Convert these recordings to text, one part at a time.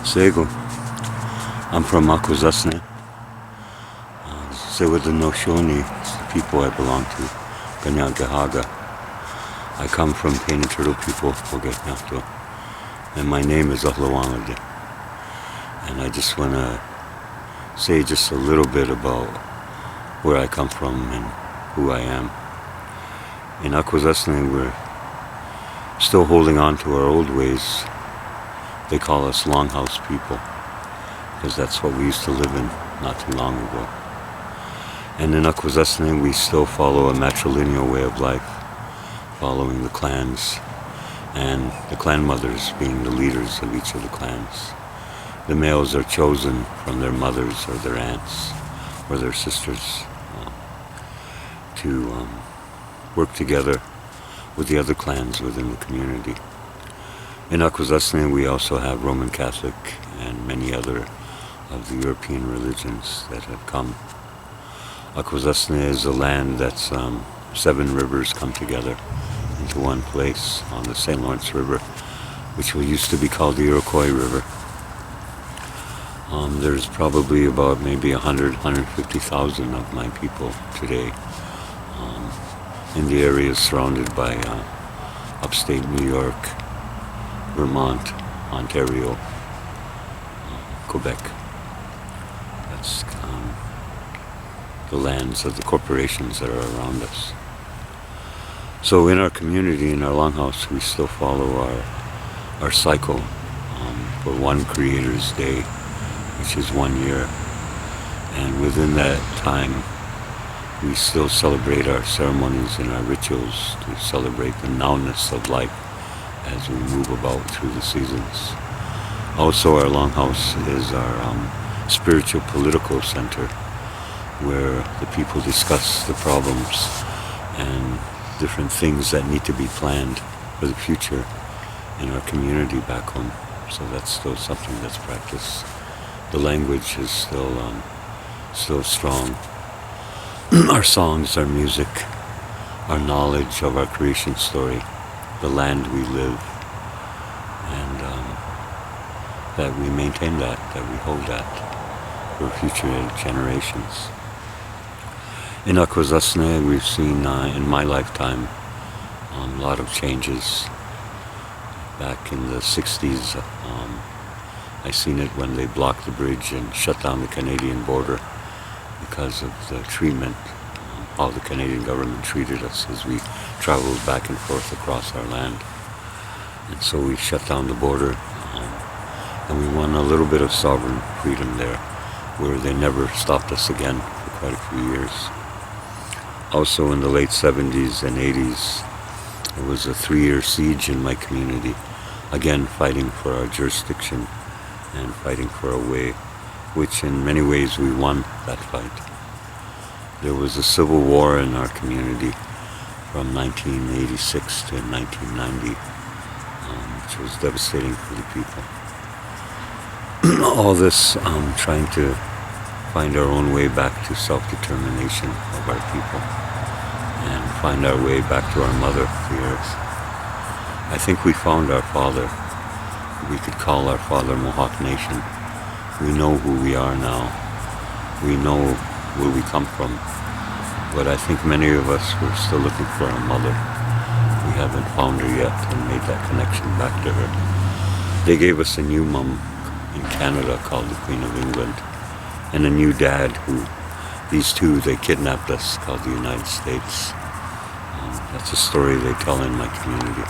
Sego. I'm from AKWESASNE. Sewa the Noshoni, it's the people I belong to. KANIAKE HAKA. I come from Painted Turtle people, Hogetnyato. And my name is AHRAWENRATEH. And I just want to say just a little bit about where I come from and who I am. In AKWESASNE, we're still holding on to our old ways. They call us longhouse people, because that's what we used to live in not too long ago. And in AKWESASNE, we still follow a matrilineal way of life, following the clans, and the clan mothers being the leaders of each of the clans. The males are chosen from their mothers or their aunts or their sisters to work together with the other clans within the community. In AKWESASNE, we also have Roman Catholic and many other of the European religions that have come. AKWESASNE is a land that's 7 rivers come together into one place on the St. Lawrence River, which used to be called the Iroquois River. There's probably about maybe 150,000 of my people today in the areas surrounded by upstate New York, Vermont, Ontario, Quebec. That's the lands of the corporations that are around us. So in our community, in our longhouse, we still follow our cycle for one Creator's Day, which is 1 year. And within that time, we still celebrate our ceremonies and our rituals to celebrate the nowness of life as we move about through the seasons. Also, our longhouse is our spiritual political center, where the people discuss the problems and different things that need to be planned for the future in our community back home. So that's still something that's practiced. The language is still strong. Our songs, our music, our knowledge of our creation story, the land we live, and that we maintain that we hold that for future generations. In AKWESASNE, we've seen in my lifetime a lot of changes. Back in the 60s, I seen it when they blocked the bridge and shut down the Canadian border because of the treatment, how the Canadian government treated us as we traveled back and forth across our land. And so we shut down the border, and we won a little bit of sovereign freedom there, where they never stopped us again for quite a few years. Also in the late 70s and 80s, there was a 3-year siege in my community, again fighting for our jurisdiction and fighting for a way, which in many ways we won that fight. There was a civil war in our community from 1986 to 1990, which was devastating for the people. All this trying to find our own way back to self-determination of our people and find our way back to our mother, the earth. I think we found our father. We could call our father Mohawk Nation. We know who we are now. We know where we come from. But I think many of us were still looking for our mother. We haven't found her yet and made that connection back to her. They gave us a new mom in Canada called the Queen of England, and a new dad who, these two, they kidnapped us, called the United States. That's a story they tell in my community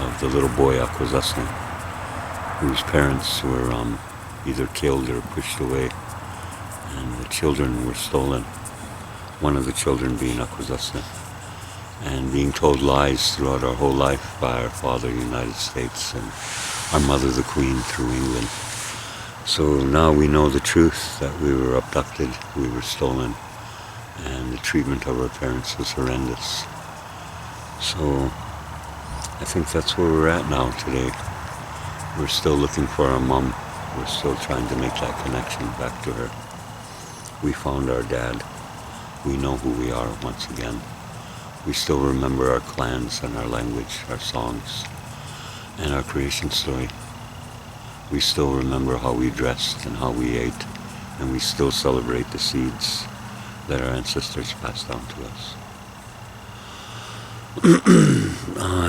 of the little boy AKWESASNE, whose parents were either killed or pushed away, and the children were stolen. One of the children being AKWESASNE, and being told lies throughout our whole life by our father, the United States, and our mother, the Queen, through England. So now we know the truth, that we were abducted, we were stolen, and the treatment of our parents was horrendous. So I think that's where we're at now today. We're still looking for our mom. We're still trying to make that connection back to her. We found our dad. We know who we are once again. We still remember our clans and our language, our songs, and our creation story. we still remember how we dressed and how we ate, and we still celebrate the seeds that our ancestors passed down to us.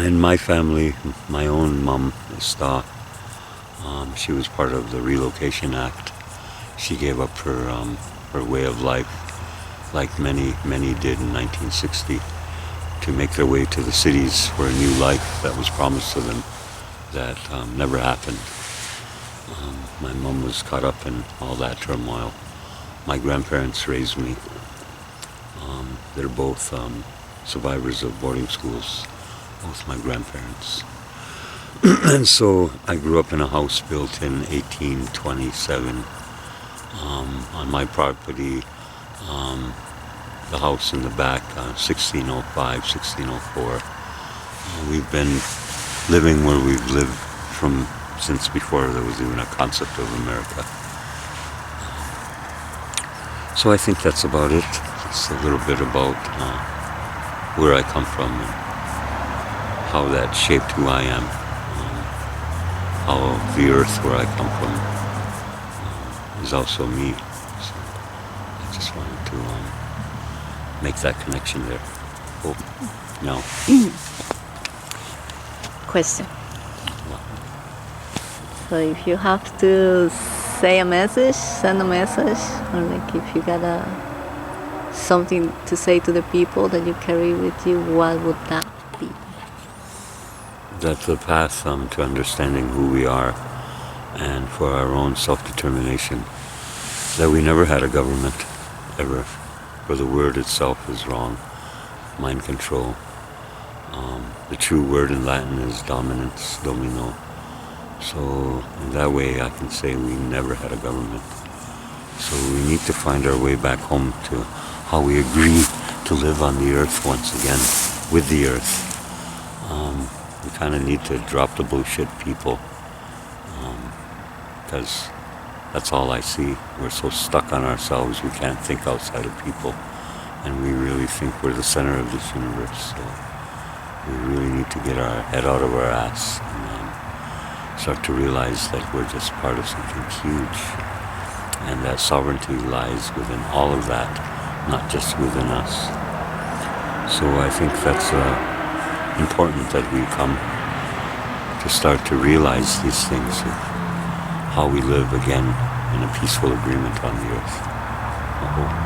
In my family, my own mom, Esta, she was part of the Relocation Act. She gave up her way of life, like many did in 1960, to make their way to the cities for a new life that was promised to them that never happened. My mom was caught up in all that turmoil. My grandparents raised me. They're both survivors of boarding schools, both my grandparents. And so I grew up in a house built in 1827. On my property, the house in the back, 1605, 1604. We've been living where we've lived since before there was even a concept of America. So I think that's about it. It's a little bit about where I come from and how that shaped who I am. How the earth where I come from is also me. So I just wanted to make that connection there. Oh, no. Question. So if you have to say a message, send a message, or like if you got something to say to the people that you carry with you, what would that be? That the path to understanding who we are and for our own self-determination, that we never had a government, ever. For the word itself is wrong, mind control. The true word in Latin is dominance, domino. So in that way I can say we never had a government. So we need to find our way back home to how we agree to live on the earth once again, with the earth. We kind of need to drop the bullshit, people, because that's all I see. We're so stuck on ourselves, we can't think outside of people, and we really think we're the center of this universe. So we really need to get our head out of our ass and start to realize that we're just part of something huge, and that sovereignty lies within all of that, not just within us. So I think that's important that we come to start to realize these things of how we live again in a peaceful agreement on the earth.